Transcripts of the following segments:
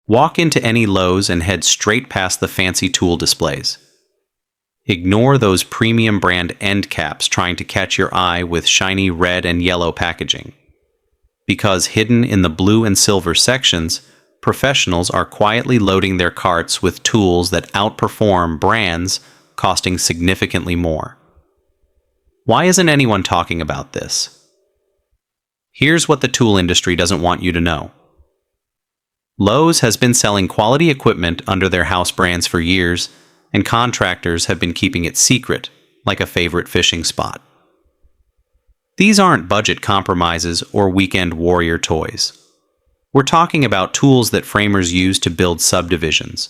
Walk into any Lowe's and head straight past the fancy tool displays. Ignore those premium brand end caps trying to catch your eye with shiny red and yellow packaging. Because hidden in the blue and silver sections, professionals are quietly loading their carts with tools that outperform brands costing significantly more. Why isn't anyone talking about this? Here's what the tool industry doesn't want you to know. Lowe's has been selling quality equipment under their house brands for years, and contractors have been keeping it secret, like a favorite fishing spot. These aren't budget compromises or weekend warrior toys. We're talking about tools that framers use to build subdivisions,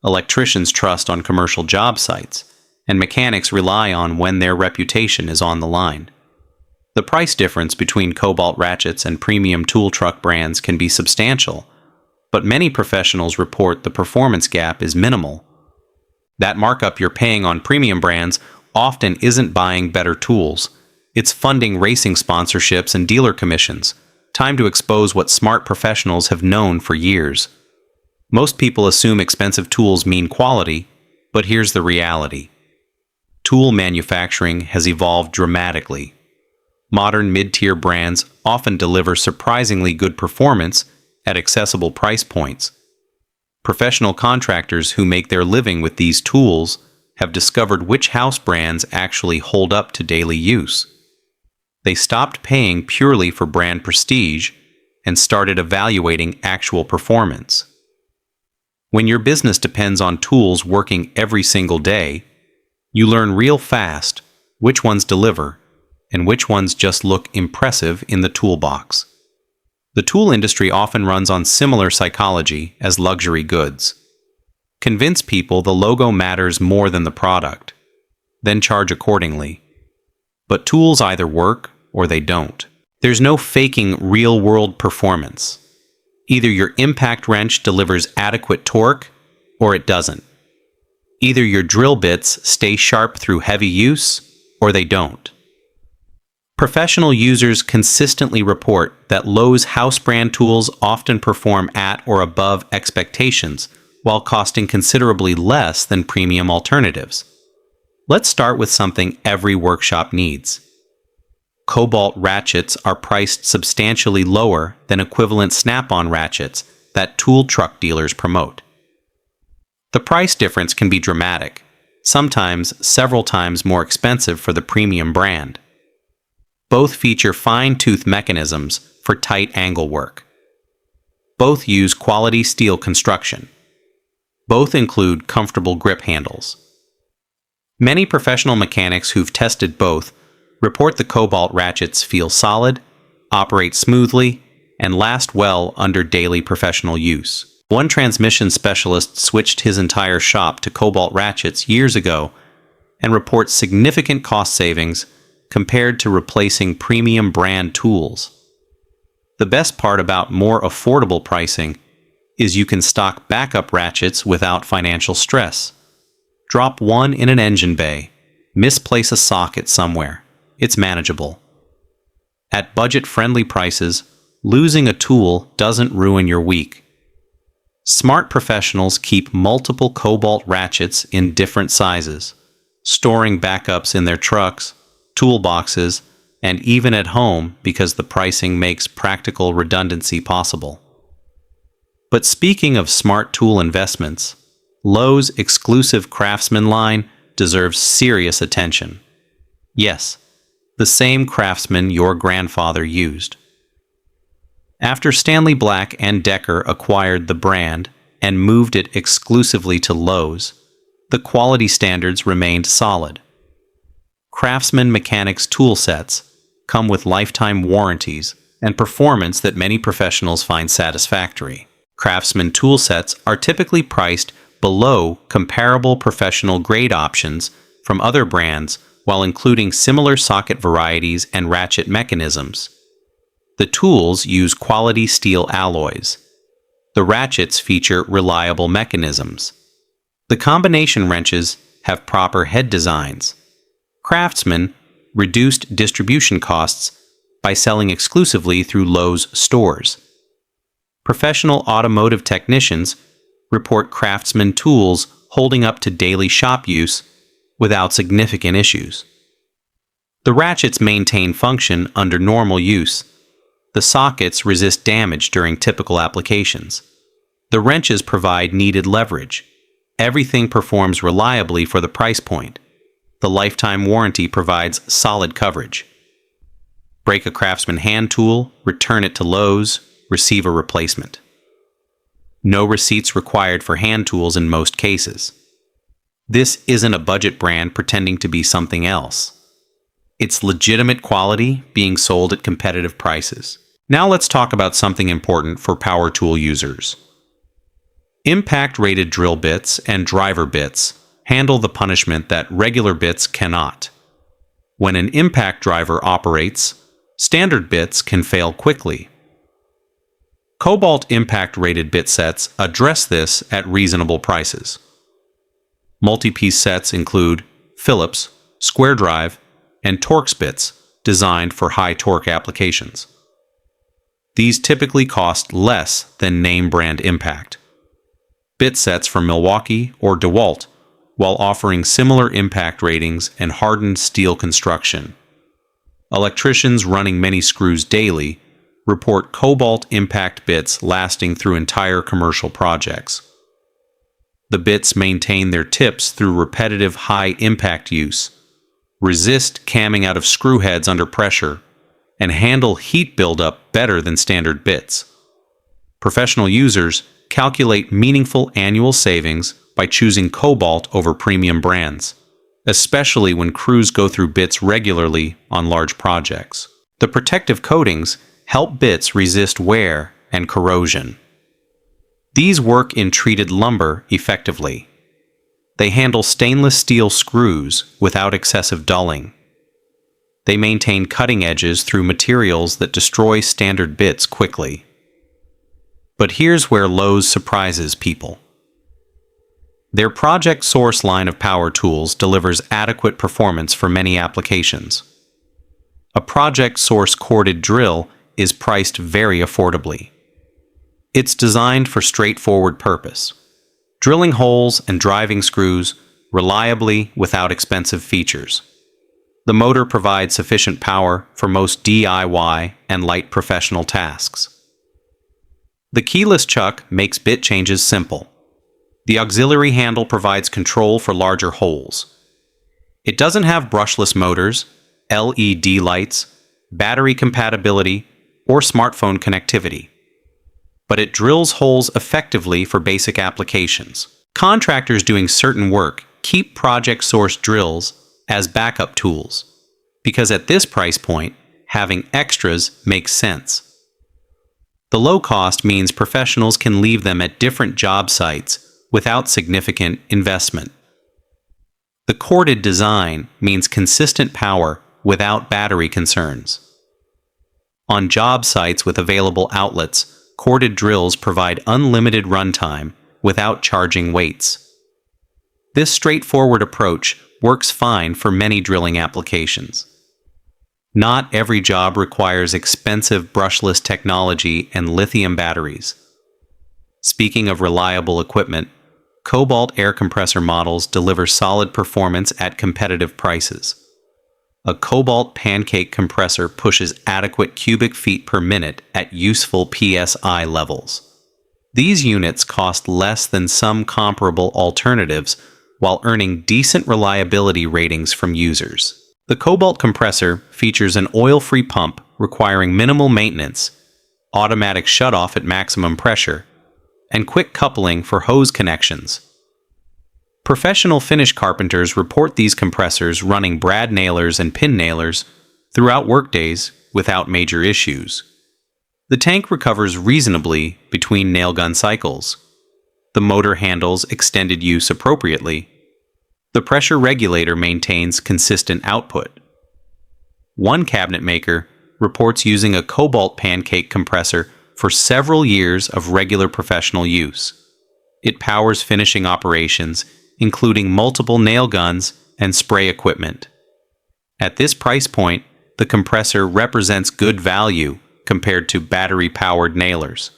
electricians trust on commercial job sites, and mechanics rely on when their reputation is on the line. The price difference between Cobalt ratchets and premium tool truck brands can be substantial, but many professionals report the performance gap is minimal. That markup you're paying on premium brands often isn't buying better tools. It's funding racing sponsorships and dealer commissions. Time to expose what smart professionals have known for years. Most people assume expensive tools mean quality, but here's the reality. Tool manufacturing has evolved dramatically. Modern mid-tier brands often deliver surprisingly good performance at accessible price points. Professional contractors who make their living with these tools have discovered which house brands actually hold up to daily use. They stopped paying purely for brand prestige and started evaluating actual performance. When your business depends on tools working every single day, you learn real fast which ones deliver and which ones just look impressive in the toolbox. The tool industry often runs on similar psychology as luxury goods. Convince people the logo matters more than the product, then charge accordingly. But tools either work or they don't. There's no faking real-world performance. Either your impact wrench delivers adequate torque or it doesn't. Either your drill bits stay sharp through heavy use or they don't. Professional users consistently report that Lowe's house brand tools often perform at or above expectations, while costing considerably less than premium alternatives. Let's start with something every workshop needs. Cobalt ratchets are priced substantially lower than equivalent snap-on ratchets that tool truck dealers promote. The price difference can be dramatic, sometimes several times more expensive for the premium brand. Both feature fine-tooth mechanisms for tight angle work. Both use quality steel construction. Both include comfortable grip handles. Many professional mechanics who've tested both report the Cobalt ratchets feel solid, operate smoothly, and last well under daily professional use. One transmission specialist switched his entire shop to Cobalt ratchets years ago and reports significant cost savings compared to replacing premium brand tools. The best part about more affordable pricing is you can stock backup ratchets without financial stress. Drop one in an engine bay, misplace a socket somewhere. It's manageable. At budget-friendly prices, losing a tool doesn't ruin your week. Smart professionals keep multiple Cobalt ratchets in different sizes, storing backups in their trucks, toolboxes, and even at home because the pricing makes practical redundancy possible. But speaking of smart tool investments, Lowe's exclusive Craftsman line deserves serious attention. Yes, the same Craftsman your grandfather used. After Stanley Black & Decker acquired the brand and moved it exclusively to Lowe's, the quality standards remained solid. Craftsman Mechanics tool sets come with lifetime warranties and performance that many professionals find satisfactory. Craftsman tool sets are typically priced below comparable professional grade options from other brands while including similar socket varieties and ratchet mechanisms. The tools use quality steel alloys. The ratchets feature reliable mechanisms. The combination wrenches have proper head designs. Craftsman reduced distribution costs by selling exclusively through Lowe's stores. Professional automotive technicians report Craftsman tools holding up to daily shop use without significant issues. The ratchets maintain function under normal use. The sockets resist damage during typical applications. The wrenches provide needed leverage. Everything performs reliably for the price point. The lifetime warranty provides solid coverage. Break a Craftsman hand tool, return it to Lowe's, receive a replacement. No receipts required for hand tools in most cases. This isn't a budget brand pretending to be something else. It's legitimate quality being sold at competitive prices. Now let's talk about something important for power tool users. Impact-rated drill bits and driver bits handle the punishment that regular bits cannot. When an impact driver operates, standard bits can fail quickly. Cobalt impact-rated bit sets address this at reasonable prices. Multi-piece sets include Phillips, square drive, and Torx bits designed for high torque applications. These typically cost less than name-brand impact. Bit sets from Milwaukee or DeWalt, while offering similar impact ratings and hardened steel construction. Electricians running many screws daily report Cobalt impact bits lasting through entire commercial projects. The bits maintain their tips through repetitive high impact use, resist camming out of screw heads under pressure, and handle heat buildup better than standard bits. Professional users calculate meaningful annual savings by choosing Cobalt over premium brands, especially when crews go through bits regularly on large projects. The protective coatings help bits resist wear and corrosion. These work in treated lumber effectively. They handle stainless steel screws without excessive dulling. They maintain cutting edges through materials that destroy standard bits quickly. But here's where Lowe's surprises people. Their Project Source line of power tools delivers adequate performance for many applications. A Project Source corded drill is priced very affordably. It's designed for straightforward purpose: drilling holes and driving screws reliably without expensive features. The motor provides sufficient power for most DIY and light professional tasks. The keyless chuck makes bit changes simple. The auxiliary handle provides control for larger holes. It doesn't have brushless motors, LED lights, battery compatibility, or smartphone connectivity, but it drills holes effectively for basic applications. Contractors doing certain work keep Project Source drills as backup tools, because at this price point, having extras makes sense. The low cost means professionals can leave them at different job sites without significant investment. The corded design means consistent power without battery concerns. On job sites with available outlets, corded drills provide unlimited runtime without charging weights. This straightforward approach works fine for many drilling applications. Not every job requires expensive brushless technology and lithium batteries. Speaking of reliable equipment, Cobalt air compressor models deliver solid performance at competitive prices. A Cobalt pancake compressor pushes adequate cubic feet per minute at useful PSI levels. These units cost less than some comparable alternatives while earning decent reliability ratings from users. The Cobalt compressor features an oil-free pump requiring minimal maintenance, automatic shutoff at maximum pressure, and quick coupling for hose connections. Professional finish carpenters report these compressors running brad nailers and pin nailers throughout workdays without major issues. The tank recovers reasonably between nail gun cycles. The motor handles extended use appropriately. The pressure regulator maintains consistent output. One cabinet maker reports using a Cobalt pancake compressor for several years of regular professional use. It powers finishing operations, including multiple nail guns and spray equipment. At this price point, the compressor represents good value compared to battery-powered nailers.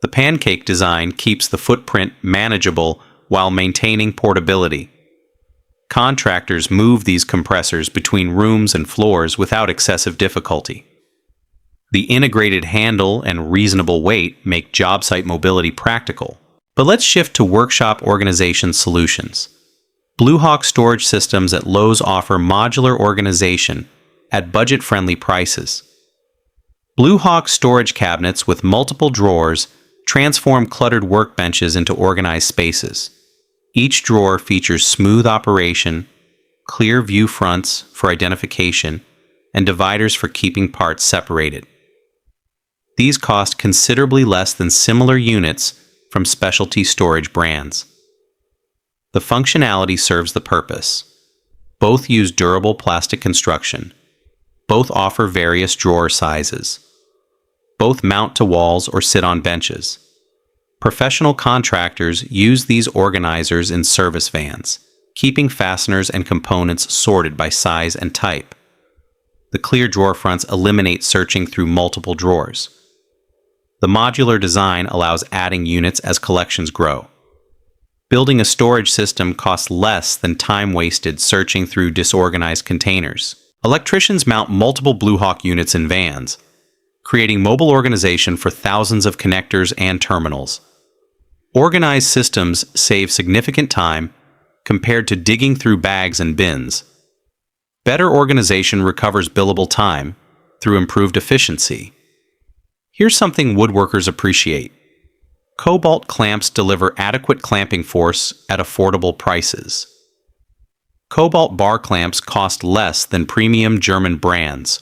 The pancake design keeps the footprint manageable while maintaining portability. Contractors move these compressors between rooms and floors without excessive difficulty. The integrated handle and reasonable weight make job site mobility practical. But let's shift to workshop organization solutions. Blue Hawk storage systems at Lowe's offer modular organization at budget-friendly prices. Blue Hawk storage cabinets with multiple drawers transform cluttered workbenches into organized spaces. Each drawer features smooth operation, clear view fronts for identification, and dividers for keeping parts separated. These cost considerably less than similar units from specialty storage brands. The functionality serves the purpose. Both use durable plastic construction. Both offer various drawer sizes. Both mount to walls or sit on benches. Professional contractors use these organizers in service vans, keeping fasteners and components sorted by size and type. The clear drawer fronts eliminate searching through multiple drawers. The modular design allows adding units as collections grow. Building a storage system costs less than time wasted searching through disorganized containers. Electricians mount multiple Blue Hawk units in vans, creating mobile organization for thousands of connectors and terminals. Organized systems save significant time compared to digging through bags and bins. Better organization recovers billable time through improved efficiency. Here's something woodworkers appreciate. Cobalt clamps deliver adequate clamping force at affordable prices. Cobalt bar clamps cost less than premium German brands,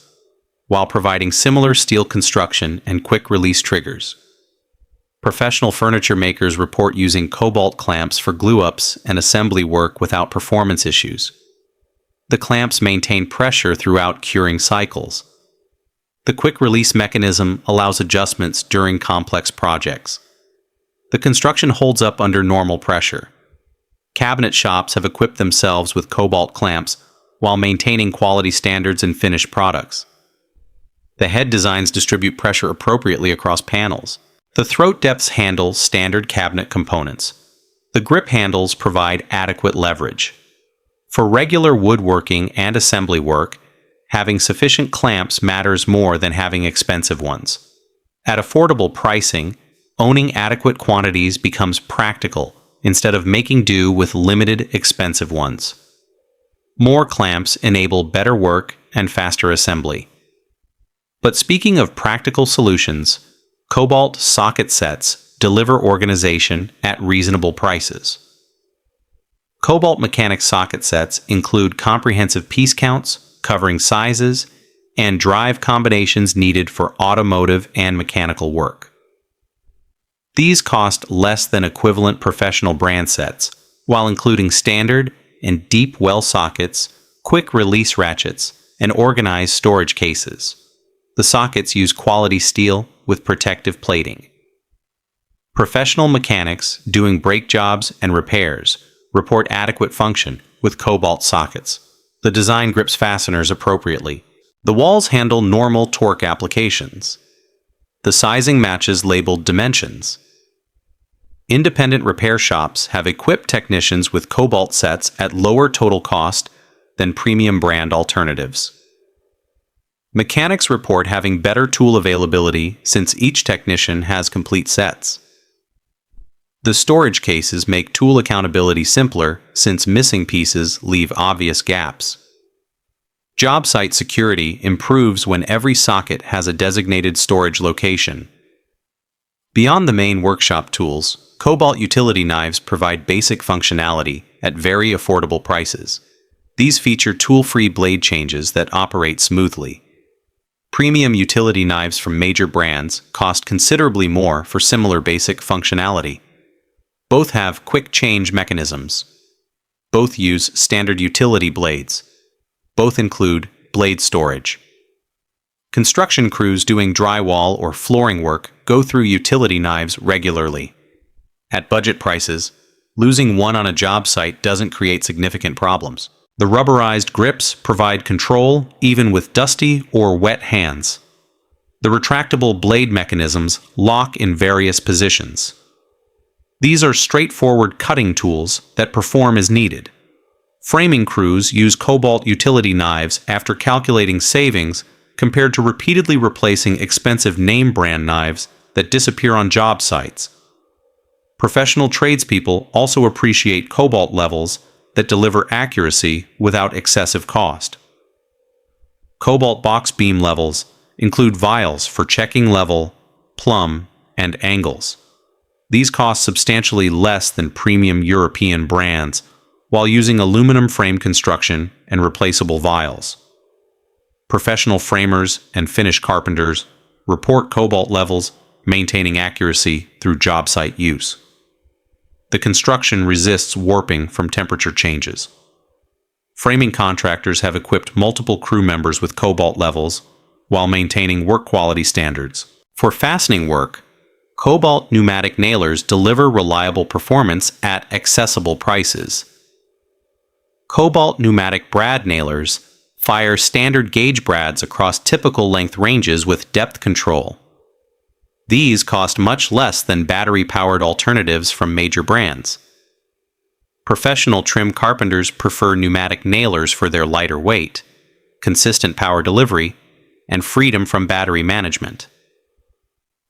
while providing similar steel construction and quick-release triggers. Professional furniture makers report using Cobalt clamps for glue-ups and assembly work without performance issues. The clamps maintain pressure throughout curing cycles. The quick-release mechanism allows adjustments during complex projects. The construction holds up under normal pressure. Cabinet shops have equipped themselves with Cobalt clamps while maintaining quality standards in finished products. The head designs distribute pressure appropriately across panels. The throat depths handle standard cabinet components. The grip handles provide adequate leverage. For regular woodworking and assembly work, having sufficient clamps matters more than having expensive ones. At affordable pricing, owning adequate quantities becomes practical instead of making do with limited, expensive ones. More clamps enable better work and faster assembly. But speaking of practical solutions, Cobalt socket sets deliver organization at reasonable prices. Cobalt mechanic socket sets include comprehensive piece counts, covering sizes, and drive combinations needed for automotive and mechanical work. These cost less than equivalent professional brand sets, while including standard and deep well sockets, quick release ratchets, and organized storage cases. The sockets use quality steel with protective plating. Professional mechanics doing brake jobs and repairs report adequate function with Cobalt sockets. The design grips fasteners appropriately. The walls handle normal torque applications. The sizing matches labeled dimensions. Independent repair shops have equipped technicians with Cobalt sets at lower total cost than premium brand alternatives. Mechanics report having better tool availability since each technician has complete sets. The storage cases make tool accountability simpler since missing pieces leave obvious gaps. Job site security improves when every socket has a designated storage location. Beyond the main workshop tools, Cobalt utility knives provide basic functionality at very affordable prices. These feature tool-free blade changes that operate smoothly. Premium utility knives from major brands cost considerably more for similar basic functionality. Both have quick change mechanisms. Both use standard utility blades. Both include blade storage. Construction crews doing drywall or flooring work go through utility knives regularly. At budget prices, losing one on a job site doesn't create significant problems. The rubberized grips provide control even with dusty or wet hands. The retractable blade mechanisms lock in various positions. These are straightforward cutting tools that perform as needed. Framing crews use Cobalt utility knives after calculating savings compared to repeatedly replacing expensive name brand knives that disappear on job sites. Professional tradespeople also appreciate Cobalt levels that deliver accuracy without excessive cost. Cobalt box beam levels include vials for checking level, plumb, and angles. These cost substantially less than premium European brands while using aluminum frame construction and replaceable vials. Professional framers and finish carpenters report Cobalt levels, maintaining accuracy through job site use. The construction resists warping from temperature changes. Framing contractors have equipped multiple crew members with Cobalt levels while maintaining work quality standards. For fastening work, Cobalt pneumatic nailers deliver reliable performance at accessible prices. Cobalt pneumatic brad nailers fire standard gauge brads across typical length ranges with depth control. These cost much less than battery-powered alternatives from major brands. Professional trim carpenters prefer pneumatic nailers for their lighter weight, consistent power delivery, and freedom from battery management.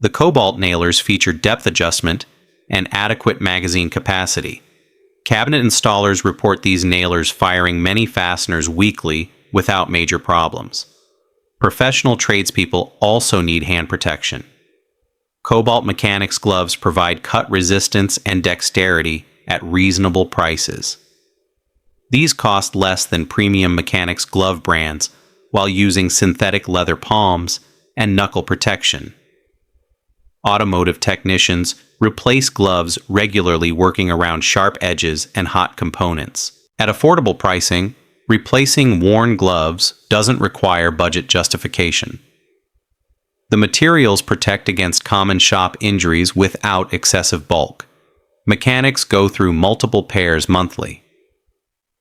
The Cobalt nailers feature depth adjustment and adequate magazine capacity. Cabinet installers report these nailers firing many fasteners weekly without major problems. Professional tradespeople also need hand protection. Cobalt mechanics gloves provide cut resistance and dexterity at reasonable prices. These cost less than premium mechanics glove brands while using synthetic leather palms and knuckle protection. Automotive technicians replace gloves regularly working around sharp edges and hot components. At affordable pricing, replacing worn gloves doesn't require budget justification. The materials protect against common shop injuries without excessive bulk. Mechanics go through multiple pairs monthly.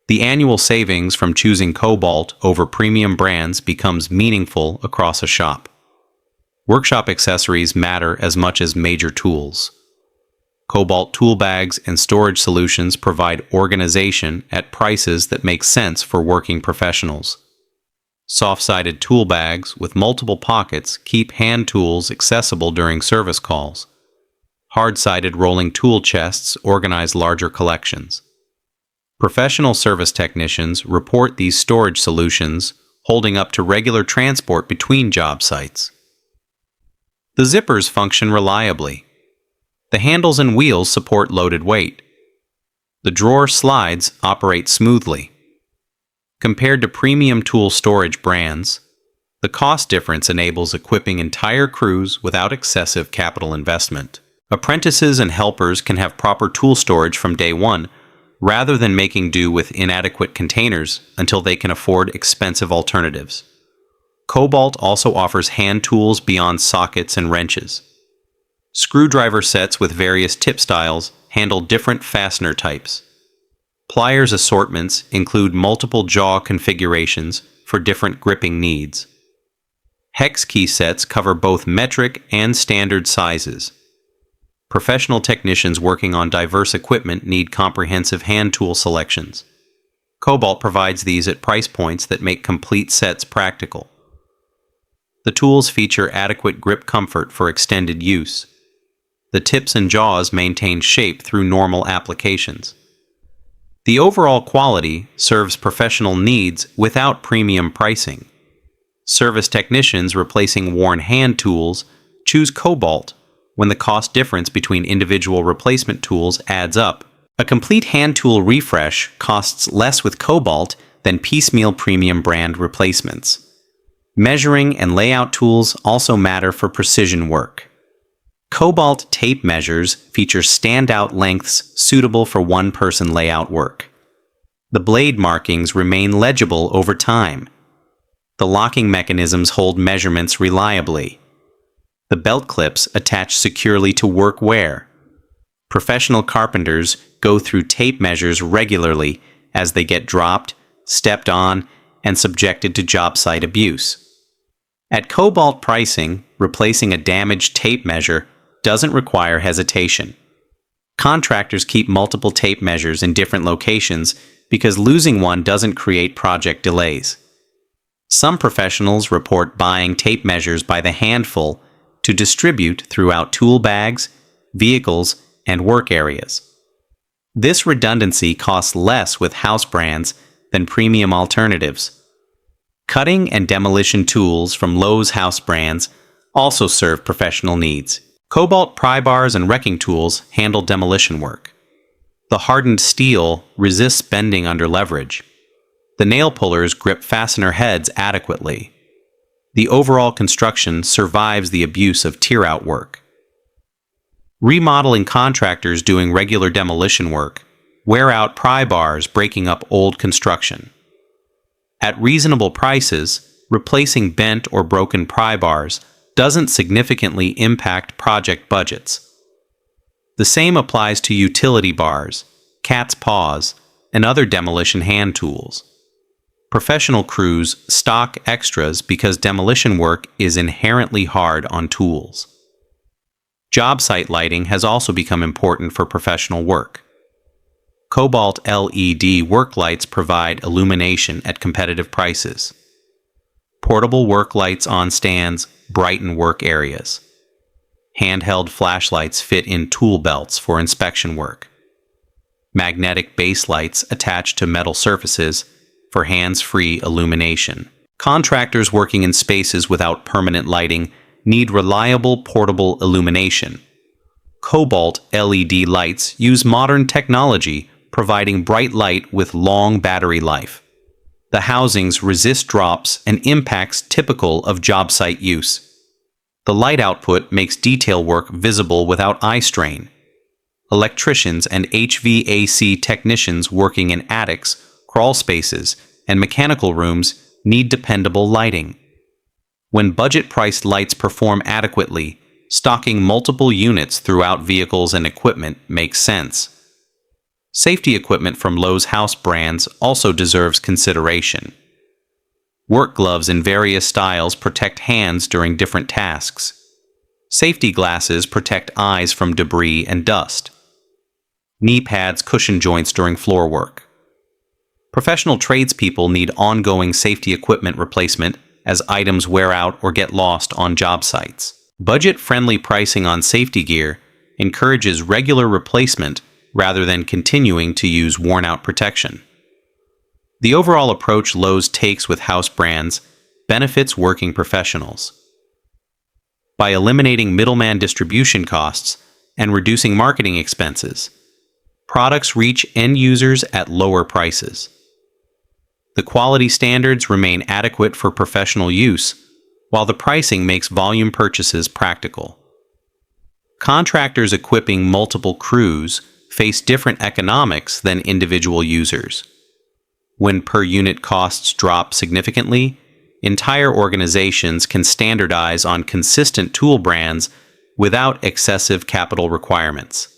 The annual savings from choosing Cobalt over premium brands becomes meaningful across a shop. Workshop accessories matter as much as major tools. Cobalt tool bags and storage solutions provide organization at prices that make sense for working professionals. Soft-sided tool bags with multiple pockets keep hand tools accessible during service calls. Hard-sided rolling tool chests organize larger collections. Professional service technicians report these storage solutions holding up to regular transport between job sites. The zippers function reliably. The handles and wheels support loaded weight. The drawer slides operate smoothly. Compared to premium tool storage brands, the cost difference enables equipping entire crews without excessive capital investment. Apprentices and helpers can have proper tool storage from day one, rather than making do with inadequate containers until they can afford expensive alternatives. Cobalt also offers hand tools beyond sockets and wrenches. Screwdriver sets with various tip styles handle different fastener types. Pliers assortments include multiple jaw configurations for different gripping needs. Hex key sets cover both metric and standard sizes. Professional technicians working on diverse equipment need comprehensive hand tool selections. Cobalt provides these at price points that make complete sets practical. The tools feature adequate grip comfort for extended use. The tips and jaws maintain shape through normal applications. The overall quality serves professional needs without premium pricing. Service technicians replacing worn hand tools choose Cobalt when the cost difference between individual replacement tools adds up. A complete hand tool refresh costs less with Cobalt than piecemeal premium brand replacements. Measuring and layout tools also matter for precision work. Cobalt tape measures feature standout lengths suitable for one-person layout work. The blade markings remain legible over time. The locking mechanisms hold measurements reliably. The belt clips attach securely to work wear. Professional carpenters go through tape measures regularly as they get dropped, stepped on, and subjected to job site abuse. At Cobalt pricing, replacing a damaged tape measure doesn't require hesitation. Contractors keep multiple tape measures in different locations because losing one doesn't create project delays. Some professionals report buying tape measures by the handful to distribute throughout tool bags, vehicles, and work areas. This redundancy costs less with house brands than premium alternatives. Cutting and demolition tools from Lowe's house brands also serve professional needs. Cobalt pry bars and wrecking tools handle demolition work. The hardened steel resists bending under leverage. The nail pullers grip fastener heads adequately. The overall construction survives the abuse of tear-out work. Remodeling contractors doing regular demolition work wear out pry bars, breaking up old construction. At reasonable prices, replacing bent or broken pry bars doesn't significantly impact project budgets. The same applies to utility bars, cat's paws, and other demolition hand tools. Professional crews stock extras because demolition work is inherently hard on tools. Job site lighting has also become important for professional work. Cobalt LED work lights provide illumination at competitive prices. Portable work lights on stands brighten work areas. Handheld flashlights fit in tool belts for inspection work. Magnetic base lights attached to metal surfaces for hands-free illumination. Contractors working in spaces without permanent lighting need reliable portable illumination. Cobalt LED lights use modern technology, providing bright light with long battery life. The housings resist drops and impacts typical of job site use. The light output makes detail work visible without eye strain. Electricians and HVAC technicians working in attics, crawl spaces, and mechanical rooms need dependable lighting. When budget-priced lights perform adequately, stocking multiple units throughout vehicles and equipment makes sense. Safety equipment from Lowe's house brands also deserves consideration. Work gloves in various styles protect hands during different tasks. Safety glasses protect eyes from debris and dust. Knee pads cushion joints during floor work. Professional tradespeople need ongoing safety equipment replacement as items wear out or get lost on job sites. Budget-friendly pricing on safety gear encourages regular replacement rather than continuing to use worn-out protection. The overall approach Lowe's takes with house brands benefits working professionals. By eliminating middleman distribution costs and reducing marketing expenses, products reach end users at lower prices. The quality standards remain adequate for professional use, while the pricing makes volume purchases practical. Contractors equipping multiple crews face different economics than individual users. When per-unit costs drop significantly, entire organizations can standardize on consistent tool brands without excessive capital requirements.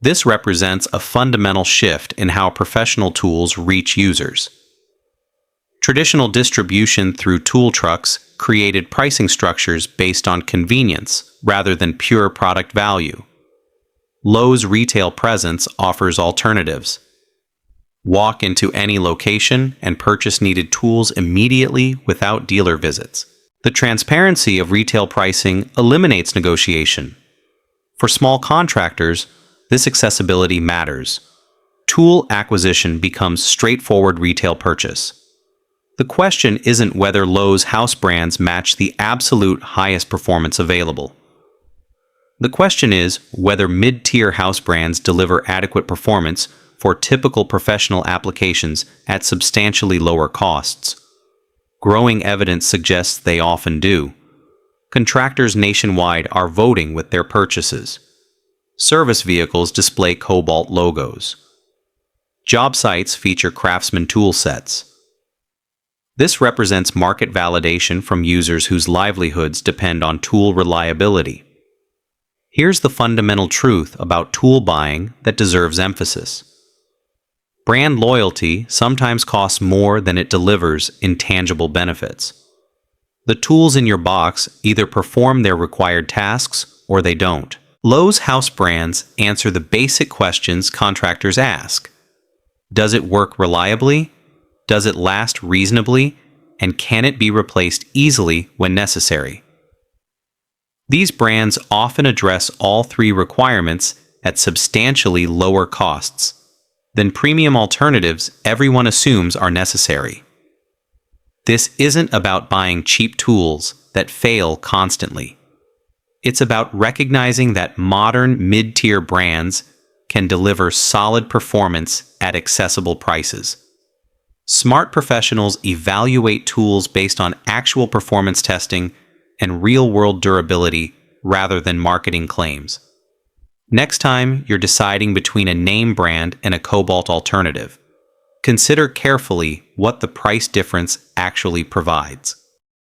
This represents a fundamental shift in how professional tools reach users. Traditional distribution through tool trucks created pricing structures based on convenience rather than pure product value. Lowe's retail presence offers alternatives. Walk into any location and purchase needed tools immediately without dealer visits. The transparency of retail pricing eliminates negotiation. For small contractors, this accessibility matters. Tool acquisition becomes straightforward retail purchase. The question isn't whether Lowe's house brands match the absolute highest performance available. The question is whether mid-tier house brands deliver adequate performance for typical professional applications at substantially lower costs. Growing evidence suggests they often do. Contractors nationwide are voting with their purchases. Service vehicles display Cobalt logos. Job sites feature Craftsman tool sets. This represents market validation from users whose livelihoods depend on tool reliability. Here's the fundamental truth about tool buying that deserves emphasis. Brand loyalty sometimes costs more than it delivers in tangible benefits. The tools in your box either perform their required tasks or they don't. Lowe's house brands answer the basic questions contractors ask. Does it work reliably? Does it last reasonably? And can it be replaced easily when necessary? These brands often address all three requirements at substantially lower costs than premium alternatives everyone assumes are necessary. This isn't about buying cheap tools that fail constantly. It's about recognizing that modern mid-tier brands can deliver solid performance at accessible prices. Smart professionals evaluate tools based on actual performance testing and real-world durability rather than marketing claims. Next time you're deciding between a name brand and a Cobalt alternative, consider carefully what the price difference actually provides.